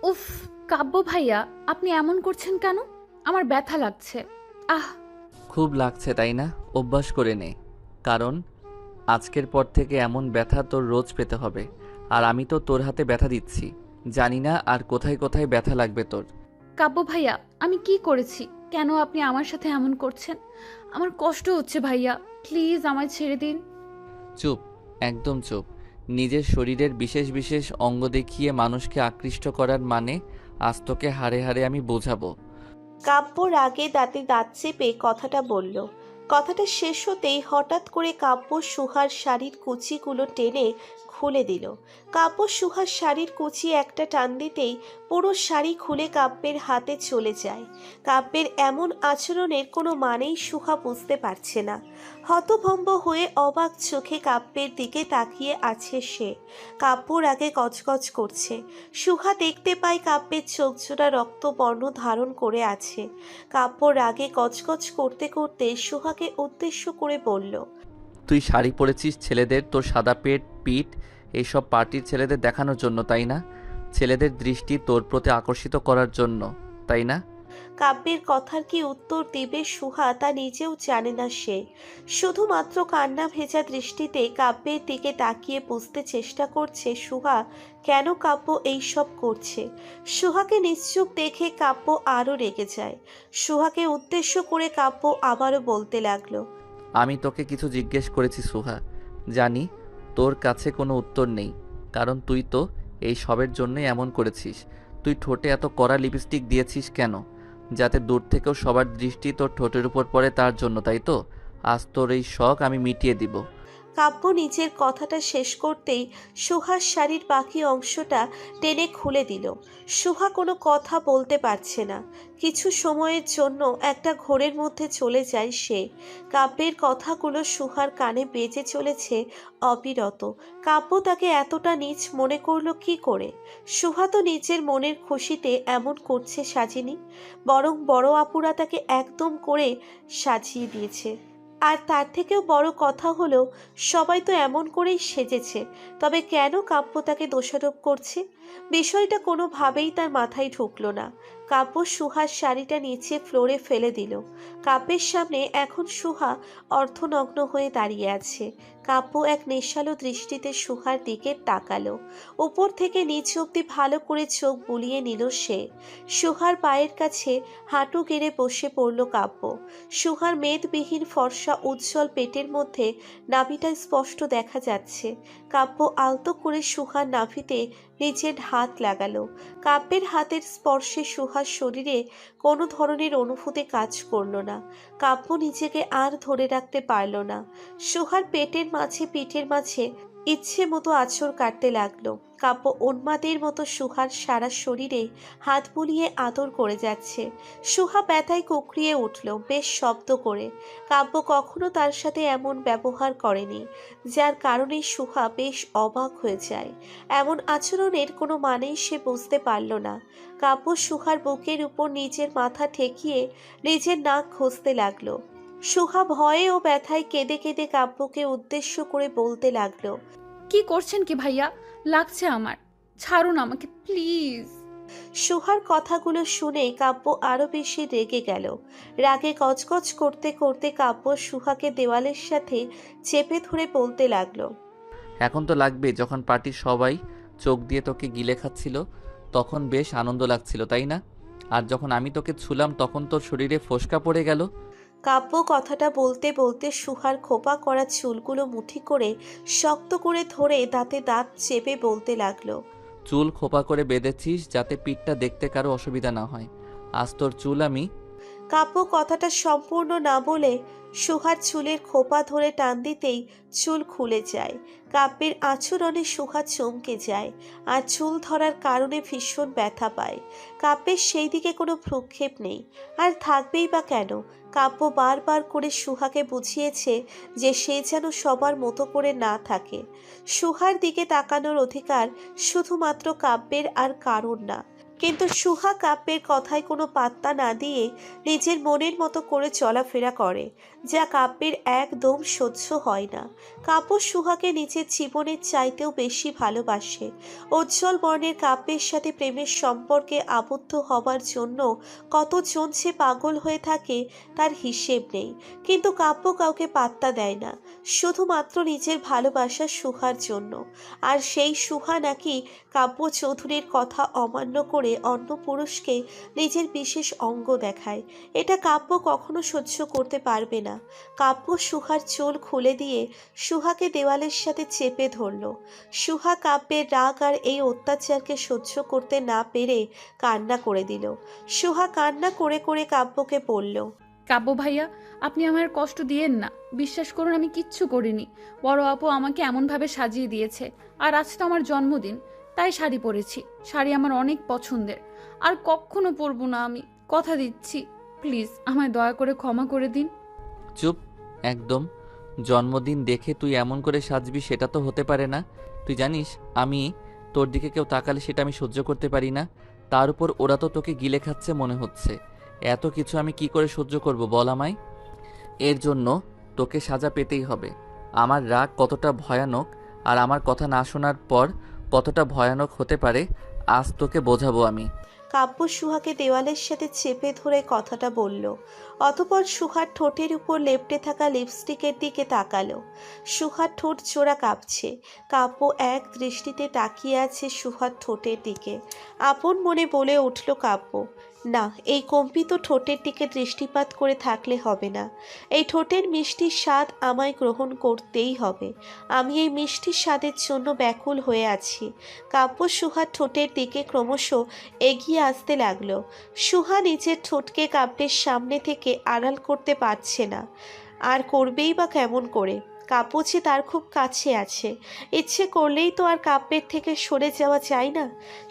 উফ, কাব্য ভাইয়া, আপনি এমন করছেন কেন? আমার ব্যথা লাগছে। আহ। খুব লাগছে তাই না? অভ্যাস করে নে। কারণ আজকের পর থেকে এমন ব্যথা তোর রোজ পেতে হবে। আর আমি তো তোর হাতে ব্যথা দিচ্ছি। জানি না আর কোথায় কোথায় ব্যথা লাগবে তোর। কাব্য ভাইয়া, আমি কি করেছি? কেন আপনি আমার সাথে এমন করছেন? আমার কষ্ট হচ্ছে ভাইয়া, প্লিজ আমায় ছেড়ে দিন। চুপ, একদম চুপ। নিজের শরীরের বিশেষ বিশেষ অঙ্গ দেখিয়ে মানুষকে আকৃষ্ট করার মানে আজ তোকে হাড়ে হাড়ে আমি বোঝাবো। কাব্য রাগে দাঁতে দাঁত চেপে কথাটা বলল। কথাটা শেষ হতেই হঠাৎ করে কাব্য সুহার শাড়ির কুচিগুলো টেনে খুলে দিল। কাব্য সুহার শাড়ির কুচি একটা টান দিতেই পুরো শাড়ি খুলে কাব্যের হাতে চলে যায়। কাব্যের এমন আচরণের কোনো মানেই সুহা বুঝতে পারছে না। হতভম্ব হয়ে অবাক চোখে কাব্যের দিকে তাকিয়ে আছে সে। কাব্যর আগে গজগজ করছে। সুহা দেখতে পায় কাব্যের চোখজোড়া রক্তবর্ণ ধারণ করে আছে। কাব্য রাগে গজগজ করতে করতে সুহাকে উদ্দেশ্য করে বলল, তুই শাড়ি পরেছিস ছেলেদের, তোর সাদা পেট পিঠ এইসব পার্টির ছেলেদের দেখানোর জন্য, তাই না? ছেলেদের দৃষ্টি তোর প্রতি আকর্ষিত করার জন্য, তাই না? কাব্যের কথার কি উত্তর দেবে সুহা তা নিজেও জানে না সে। শুধুমাত্র কান্না ভেজা দৃষ্টিতে কাব্যের দিকে তাকিয়ে বুঝতে চেষ্টা করছে সুহা কেন কাব্য এইসব করছে। সুহাকে নিশ্চুপ দেখে কাব্য আরও রেগে যায়। সুহাকে উদ্দেশ্য করে কাব্য আবারও বলতে লাগলো, আমি তোকে কিছু জিজ্ঞেস করেছি সুহা। জানি তোর কাছে কোনো উত্তর নেই, কারণ তুই তো এই সবের জন্যই এমন করেছিস। তুই ঠোঁটে এত কড়া লিপস্টিক দিয়েছিস কেন? যাতে দূর থেকেও সবার দৃষ্টি তোর ঠোঁটের উপর পড়ে, তার জন্য, তাই তো? আজ তোর এই শখ আমি মিটিয়ে দিব। কাব্য নিজের কথাটা শেষ করতেই সুহার শাড়ির বাকি অংশটা টেনে খুলে দিল। সুহা কোনো কথা বলতে পারছে না। কিছু সময়ের জন্য একটা ঘোরের মধ্যে চলে যায় সে। কাব্যের কথাগুলো সুহার কানে বেজে চলেছে অবিরত। কাব্য তাকে এতটা নীচ মনে করলো কি করে? সুহা তো নিজের মনের খুশিতে এমন করছে সাজিনি, বরং বড় আপুরা তাকে একদম করে সাজিয়ে দিয়েছে। আর তার থেকেও বড় কথা হলো, সবাই তো এমন করেই সেজেছে, তবে কেন কাব্য তাকে দোষারোপ করছে? বিষয়টা কোনোভাবেই তার মাথায় ঢুকলো না। কাব্য সুহার শাড়িটা নিচে ফ্লোরে ফেলে দিল। কাব্যের সামনে এখন সুহা অর্ধনগ্ন হয়ে দাঁড়িয়ে আছে। কাব্য এক নেশালো দৃষ্টিতে সুহার দিকে তাকালো। উপর থেকে নিচ অব্দি ভালো করে চোখ বুলিয়ে নিল সে। সুহার পায়ের কাছে হাঁটু গেড়ে বসে পড়ল কাব্য। সুহার মেদবিহীন ফর্সা উজ্জ্বল পেটের মধ্যে নাভিটা স্পষ্ট দেখা যাচ্ছে। কাব্য আলতো করে সুহার নাভিতে নিজের হাত লাগালো। কাব্যের হাতের স্পর্শে সুহার শরীরে কোনো ধরনের অনুভূতি কাজ করলো না। কাব্য নিজেকে আর ধরে রাখতে পারল না। সুহার পেটের মাঝে পিঠের মাঝে ইচ্ছে মতো আঁচড় কাটতে লাগলো। কাব্য উন্মাদের মতো সুহার সারা শরীরে হাত বুলিয়ে আদর করে যাচ্ছে। সুহা ব্যথায় কুঁকড়িয়ে উঠল বেশ শব্দ করে। কাব্য কখনো তার সাথে এমন ব্যবহার করেনি, যার কারণে সুহা বেশ অবাক হয়ে যায়। এমন আচরণের কোনো মানেই সে বুঝতে পারল না। কাব্য সুহার বুকের উপর নিজের মাথা ঠেকিয়ে নিজের নাক ঘষতে লাগলো। সুহা ভয়ে ও ব্যথায় কেঁদে কেঁদে কাব্যকে উদ্দেশ্য করে বলতে লাগলো, কি করছেন কি ভাইয়া? লাগছে আমার। ছাড়ুন আমাকে প্লিজ। সুহার কথাগুলো শুনে কাব্য আরো বেশি রেগে গেল। রাগে গজগজ করতে করতে কাব্য সুহাকে দেওয়ালের সাথে চেপে ধরে বলতে লাগলো, এখন তো লাগবে, যখন পার্টির সবাই চোখ দিয়ে তোকে গিলে খাচ্ছিল তখন বেশ আনন্দ লাগছিল, তাই না? আর যখন আমি তোকে ছুলাম তখন তোর শরীরে ফোসকা পড়ে গেল। কাব্য কথাটা বলতে বলতে সুহার খোপা করা চুলগুলো মুঠি করে শক্ত করে ধরে দাঁতে দাঁত চেপে বলতে লাগলো, চুল খোপা করে বেঁধেছিস যাতে পিঠটা দেখতে কারো অসুবিধা না হয়। আজ তোর চুল আমি। কাব্য কথাটা সম্পূর্ণ না বলে সুহার চুলের খোপা ধরে টান দিতেই চুল খুলে যায়। কাব্যের আঁচড়নে সুহা চমকে যায় আর চুল ধরার কারণে ভীষণ ব্যথা পায়। কাব্যের সেই দিকে কোনো ভ্রুক্ষেপ নেই, আর থাকবেই বা কেন? কাব্য বারবার করে সুহাকে বুঝিয়েছে যে সে যেন সবার মতো করে না থাকে। সুহার দিকে তাকানোর অধিকার শুধুমাত্র কাব্যের আর কারণ না। কিন্তু সুহা কাব্যের কথায় কোনো পাত্তা না দিয়ে নিজের মনের মতো করে চলাফেরা করে, যা কাব্যের একদম সহ্য হয় না। কাব্য সুহাকে নিজের জীবনের চাইতেও বেশি ভালোবাসে। উজ্জ্বল বর্ণের কাব্যের সাথে প্রেমের সম্পর্কে আবদ্ধ হবার জন্য কতজন যে পাগল হয়ে থাকে তার হিসেব নেই, কিন্তু কাব্য কাউকে পাত্তা দেয় না, শুধুমাত্র নিজের ভালোবাসা সুহার জন্য। আর সেই সুহা নাকি কাব্য চৌধুরীর কথা অমান্য করে অন্য পুরুষকে নিজের বিশেষ অঙ্গ দেখায়। এটা কাব্য কখনো সহ্য করতে পারবে না। কাব্য সুহার চুল খুলে দিয়ে সুহাকে দেওয়ালের সাথে চেপে ধরল। সুহা কাব্যের রাগ আর এই অত্যাচারকে সহ্য করতে না পেরে কান্না করে দিল। সুহা কান্না করে করে কাব্যকে বলল, কাব্য ভাইয়া, আপনি আমার কষ্ট দিয়েন না। বিশ্বাস করুন, আমি কিচ্ছু করিনি। বড় আপু আমাকে এমনভাবে সাজিয়ে দিয়েছে। আর আজ তো আমার জন্মদিন, তাই শাড়ি পরেছি। শাড়ি আমার অনেক পছন্দের, আর কখনো পরবো না আমি, কথা দিচ্ছি। প্লিজ আমায় দয়া করে ক্ষমা করে দিন। চুপ, একদম। জন্মদিন দেখে তুই এমন করে সাজবি সেটা তো হতে পারে না। তুই জানিস আমি তোর দিকে কেউ তাকালে সেটা আমি সহ্য করতে পারি না। তার উপর ওরা তো তোকে গিলে খাচ্ছে মনে হচ্ছে। এত কিছু আমি কি করে সহ্য করব বল আমায়? এর জন্য তোকে সাজা পেতেই হবে। আমার রাগ কতটা ভয়ানক আর আমার কথা না শোনার পর কতটা ভয়ানক হতে পারে আজ তোকে বোঝাবো আমি। কাব্য সুহাকে দেওয়ালের সাথে চেপে ধরে কথাটা বলল। অতঃপর সুহার ঠোঁটের উপর লেপ্টে থাকা লিপস্টিকের দিকে তাকালো। সুহার ঠোঁট জোড়া কাঁপছে। কাব্য এক দৃষ্টিতে তাকিয়ে আছে সুহার ঠোঁটের দিকে। আপন মনে বলে উঠল কাব্য, না, এই কম্পিত ঠোঁটের দিকে দৃষ্টিপাত করে থাকলে হবে না। এই ঠোঁটের মিষ্টি স্বাদ আমায় গ্রহণ করতেই হবে। আমি এই মিষ্টি স্বাদের জন্য ব্যাকুল হয়ে আছি। কাব্য সুহার ঠোঁটের দিকে ক্রমশ এগিয়ে আসতে লাগলো। সুহা নিজের ঠোঁটকে কাব্যের সামনে থেকে আড়াল করতে পারছে না, আর করবেই বা কেমন করে? কাব্য যে তার খুব কাছে আছে, ইচ্ছে করলেই তো আর কাব্যের থেকে সরে যাওয়া যায় না।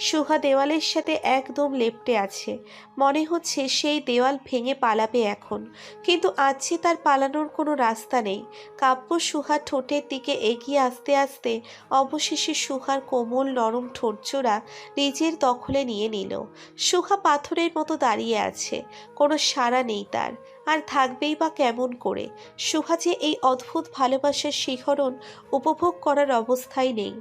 সুহা দেওয়ালের সাথে একদম লেপ্টে আছে, মনে হচ্ছে সেই দেওয়াল ভেঙে পালাবে এখন, কিন্তু আজ যে তার পালানোর কোনো রাস্তা নেই। কাব্য সুহার ঠোঁটের দিকে এগিয়ে আসতে আসতে অবশেষে সুহার কোমল নরম ঠোঁটজোড়া নিজের দখলে নিয়ে নিল। সুহা পাথরের মতো দাঁড়িয়ে আছে, কোনো সাড়া নেই তার, আর থাকবেই বা কেমন করে? সুহা যে এই অদ্ভুত ভালোবাসার শিহরণ উপভোগ করার অবস্থায় নেই।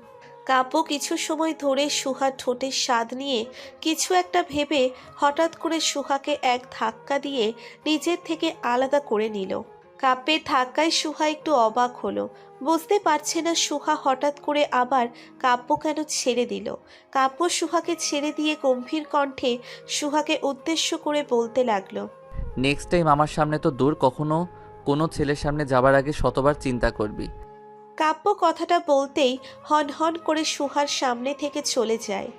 কাব্য কিছু সময় ধরে সুহার ঠোঁটের স্বাদ নিয়ে কিছু একটা ভেবে হঠাৎ করে সুহাকে এক ধাক্কা দিয়ে নিজের থেকে আলাদা করে নিল। কাব্যের ধাক্কায় সুহা একটু অবাক হলো, বুঝতে পারছে না সুহা হঠাৎ করে আবার কাব্য কেন ছেড়ে দিল। কাব্য সুহাকে ছেড়ে দিয়ে গম্ভীর কণ্ঠে সুহাকে উদ্দেশ্য করে বলতে লাগলো, নেক্সট টাইম আমার সামনে তো দূর, কখনো কোনো ছেলের সামনে যাবার আগে শতবার চিন্তা করবি। কাব্য কথাটা বলতেই হন হন করে সুহার সামনে থেকে চলে যায়।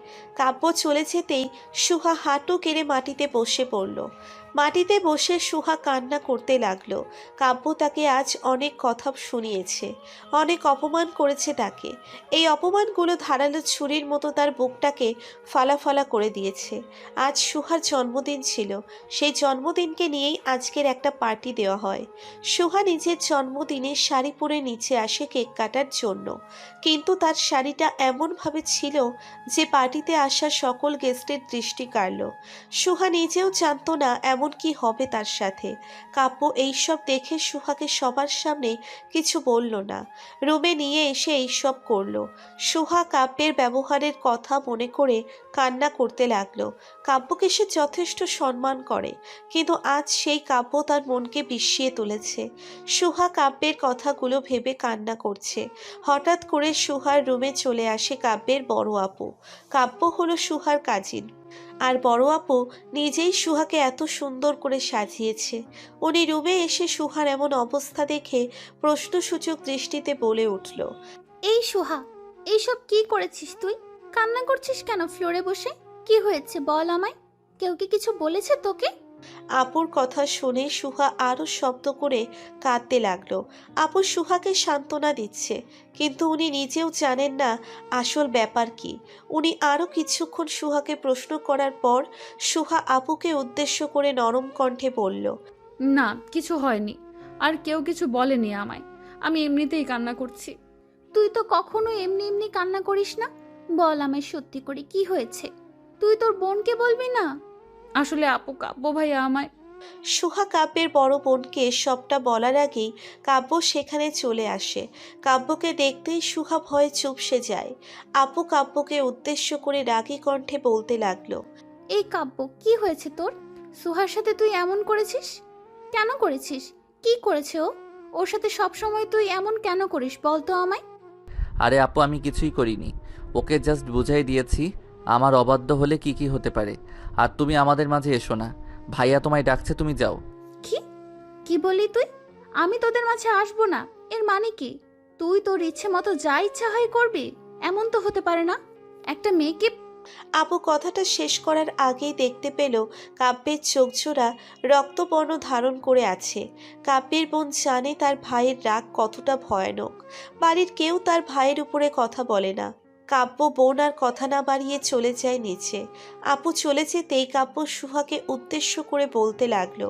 কাব্য চলে যেতেই সুহা হাঁটু কেড়ে মাটিতে বসে পড়ল। মাটিতে বসে সুহা কান্না করতে লাগলো। কাব্য তাকে আজ অনেক কথা শুনিয়েছে, অনেক অপমান করেছে তাকে। এই অপমানগুলো ধারালো ছুরির মতো তার বুকটাকে ফালা করে দিয়েছে। আজ সুহার জন্মদিন ছিল, সেই জন্মদিনকে নিয়েই আজকের একটা পার্টি দেওয়া হয়। সুহা নিজের জন্মদিনে শাড়ি পরে নিচে আসে কেক কাটার জন্য, কিন্তু তার শাড়িটা এমনভাবে ছিল যে পার্টিতে আসা সকল গেস্টের দৃষ্টি কাড়ল। সুহা নিজেও জানতো না এমন কি হবে তার সাথে। কাব্য এইসব দেখে সুহাকে সবার সামনে কিছু বলল না, রুমে নিয়ে এসে এইসব করলো। সুহা কাব্যের ব্যবহারের কথা মনে করে কান্না করতে লাগলো। কাব্যকে সে যথেষ্ট সম্মান করে, কিন্তু আজ সেই কাব্য তার মনকে বিষিয়ে তুলেছে। সুহা কাব্যের কথাগুলো ভেবে কান্না করছে। হঠাৎ করে সুহার রুমে চলে আসে কাব্যের বড় আপু। কাব্য হলো সুহার কাজিন, আর বড় আপু নিজেই সুহাকে এত সুন্দর করে সাজিয়েছে। উনি রুমে এসে সুহার এমন অবস্থা দেখে প্রশ্নসূচক দৃষ্টিতে বলে উঠল, এই সুহা, এইসব কি করেছিস তুই? কান্না করছিস কেন ফ্লোরে বসে? কি হয়েছে বল আমায়। কেউ কি কিছু বলেছে তোকে? আপুর কথা শুনে সুহা আরো শব্দ করে কাঁদতে লাগলো। আপু সুহাকে সান্ত্বনা দিচ্ছে, কিন্তু উনি নিজেও জানেন না আসল ব্যাপার কি। উনি আরো কিছুক্ষণ সুহাকে প্রশ্ন করার পর সুহা আপুকে উদ্দেশ্য করে নরম কণ্ঠে বলল, না, কিছু হয়নি, আর কেউ কিছু বলেনি আমায়। আমি এমনিতেই কান্না করছি। তুই তো কখনো এমনি এমনি কান্না করিস না। বল আমায় সত্যি করে কি হয়েছে। তুই তোর বোনকে বলবি না? আসলে আপু কাব্য ভাইয়া আমায়। সুহা কাব্যের বড় বোনকে সবটা বলার আগেই কাব্য সেখানে চলে আসে। কাব্যকে দেখতেই সুহা ভয়ে চুপসে যায়। আপু কাব্যকে উদ্দেশ্য করে রাগী কণ্ঠে বলতে লাগলো। এই কাব্য, কি হয়েছে তোর? সুহার সাথে তুই এমন করেছিস? কেন করেছিস? কি করেছে ও? ওর সাথে সব সময় তুই এমন কেন করিস বল তো আমায়। আরে আপু, আমি কিছুই করিনি। ওকে জাস্ট বুঝাই দিয়েছি আমার অবাধ্য হলে কি কি হতে পারে। আর তুমি আমাদের মাঝে এসো না। ভাইয়া তোমায় ডাকছে, তুমি যাও। কি কি বললি তুই? আমি তোদের মাঝে আসবো না? এর মানে কি? তুই তোর ইচ্ছে মতো যা ইচ্ছা হয় করবি? এমন তো হতে পারে না। একটা মেয়েকে। আপু কথাটা শেষ করার আগেই দেখতে পেল কাব্যের চোখজোড়া রক্তবর্ণ ধারণ করে আছে। কাব্যের বোন জানে তার ভাইয়ের রাগ কতটা ভয়ানক। বাড়ির কেউ তার ভাইয়ের উপরে কথা বলে না। কাব্য বোন আর কথা না বাড়িয়ে চলে যায় নিচে। আপু চলে যেতেই কাব্য সুহাকে উদ্দেশ্য করে বলতে লাগলো।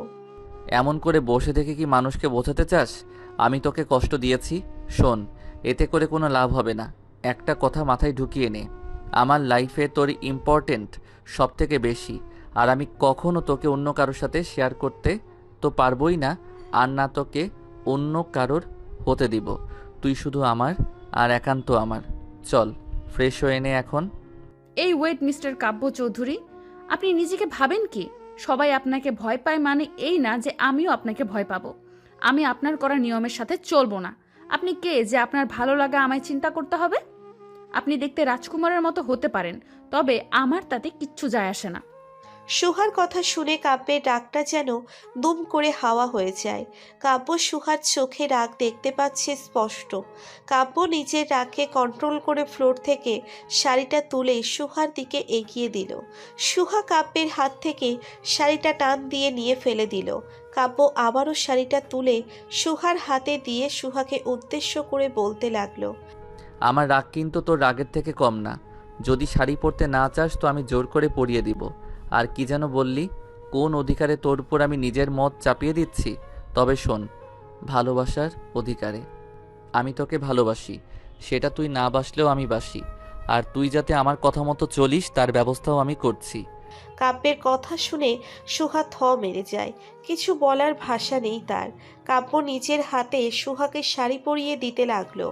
এমন করে বসে থেকে কি মানুষকে বোঝাতে চাস আমি তোকে কষ্ট দিয়েছি? শোন, এতে করে কোনো লাভ হবে না। একটা কথা মাথায় ঢুকিয়ে নে, আমার লাইফে তোর ইম্পর্টেন্ট সব থেকে বেশি। আর আমি কখনো তোকে অন্য কারোর সাথে শেয়ার করতে তো পারবই না, আর না তোকে অন্য কারোর হতে দিব। তুই শুধু আমার, আর একান্ত আমার। চল, ফ্রেশ হয়ে নে এখন। এই ওয়েট মিস্টার কাব্য চৌধুরী, আপনি নিজেকে ভাবেন কি? সবাই আপনাকে ভয় পায় মানে এই না যে আমিও আপনাকে ভয় পাবো। আমি আপনার করা নিয়মের সাথে চলবো না। আপনি কে যে আপনার ভালো লাগা আমায় চিন্তা করতে হবে? আপনি দেখতে রাজকুমারের মতো হতে পারেন, তবে আমার তাতে কিচ্ছু যায় আসে না। সুহার কথা শুনে কাব্যের রাগটা যেন দুম করে হাওয়া হয়ে যায়। কাব্য সুহার চোখে রাগ দেখতে পাচ্ছে স্পষ্ট। কাব্য নিজের রাগকে কন্ট্রোল করে ফ্লোর থেকে শাড়িটা তুলে সুহার দিকে এগিয়ে দিল। সুহা কাব্যের হাত থেকে শাড়িটা টান দিয়ে নিয়ে ফেলে দিল। কাব্য আবারও শাড়িটা তুলে সুহার হাতে দিয়ে সুহাকে উদ্দেশ্য করে বলতে লাগলো। আমার রাগ কিন্তু তোর রাগের থেকে কম না। যদি শাড়ি পরতে না চাস তো আমি জোর করে পরিয়ে দিব। আর কি যেন বললি, কোন অধিকারে তোর উপর আমি নিজের মত চাপিয়ে দিচ্ছি? তবে শোন, ভালোবাসার অধিকারে। আমি তোকে ভালোবাসি, সেটা তুই না বাসলেও আমি বাসি। আর তুই যাতে আমার কথা মতো চলিস তার ব্যবস্থাও আমি করছি। কাব্যের কথা শুনে সুহা থ মেরে যায়। কিছু বলার ভাষা নেই তার। কাব্য নিজের হাতে সুহাকে শাড়ি পরিয়ে দিতে লাগলো।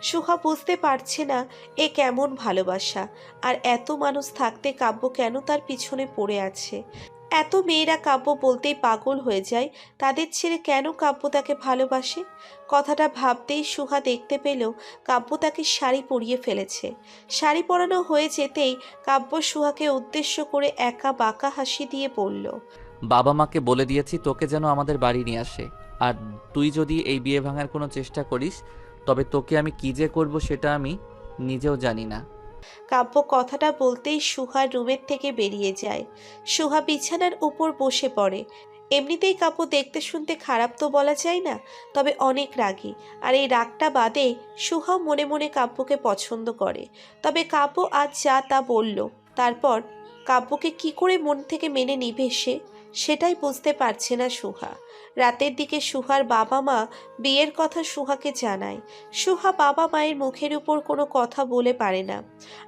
সুহা বুঝতে পারছে না এ কেমন ভালোবাসা, আর এত মানুষ থাকতে কাব্য কেন তার পিছনে পড়ে আছে। এত মেয়েরা কাব্য বলতেই পাগল হয়ে যায়, তাদের ছেড়ে কেন কাব্য তাকে ভালোবাসে? কথাটা ভাবতেই সুহা দেখতে পেল কাব্য তাকে শাড়ি পরিয়ে ফেলেছে। শাড়ি পরানো হয়ে যেতেই কাব্য সুহাকে উদ্দেশ্য করে একা বাঁকা হাসি দিয়ে বলল। বাবা মাকে বলে দিয়েছি তোকে যেন আমাদের বাড়ি নিয়ে আসে। আর তুই যদি এই বিয়ে ভাঙার কোনো চেষ্টা করিস তবে তোকে আমি কী যে করব সেটা আমি নিজেও জানি না। কাব্য কথাটা বলতেই সুহার রুমের থেকে বেরিয়ে যায়। সুহা বিছানার উপর বসে পড়ে। এমনিতেই কাব্য দেখতে শুনতে খারাপ তো বলা যায় না, তবে অনেক রাগী। আর এই রাগটা বাদে সুহাও মনে মনে কাব্যকে পছন্দ করে। তবে কাব্য আজ যা তা বলল, তারপর কাব্যকে কি করে মন থেকে মেনে নিবে সেটাই বুঝতে পারছে না সুহা। রাতের দিকে সুহার বাবা মা বিয়ের কথা সুহাকে জানায়। সুহা বাবা মায়ের মুখের উপর কোনো কথা বলে পারে না,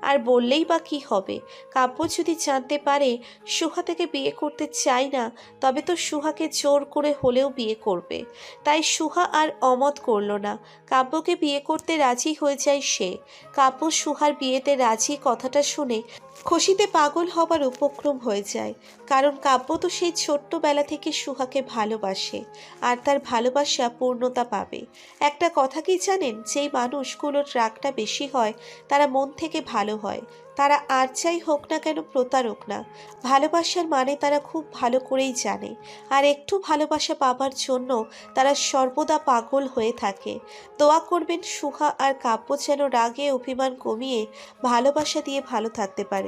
আর বললেই বা কি হবে? কাব্য যদি জানতে পারে সুহা থেকে বিয়ে করতে চায় না, তবে তো সুহাকে জোর করে হলেও বিয়ে করবে। তাই সুহা আর অমত করল না, কাব্যকে বিয়ে করতে রাজি হয়ে যায় সে। কাব্য সুহার বিয়েতে রাজি কথাটা শুনে খুশিতে পাগল হবার উপক্রম হয়ে যায়, কারণ কাব্য তো সেই ছোট্টবেলা থেকে সুহাকে ভালোবাসে, আর তার ভালোবাসা পূর্ণতা পাবে। একটা কথা কি জানেন, যেই মানুষগুলোর রাগটা বেশি হয় তারা মন থেকে ভালো হয়। তারা আর যাই হোক না কেন প্রতারক না। ভালোবাসার মানে তারা খুব ভালো করেই জানে, আর একটু ভালোবাসা পাবার জন্য তারা সর্বদা পাগল হয়ে থাকে। দোয়া করবেন সুহা আর কাব্য যেন রাগে অভিমান কমিয়ে ভালোবাসা দিয়ে ভালো থাকতে পারে।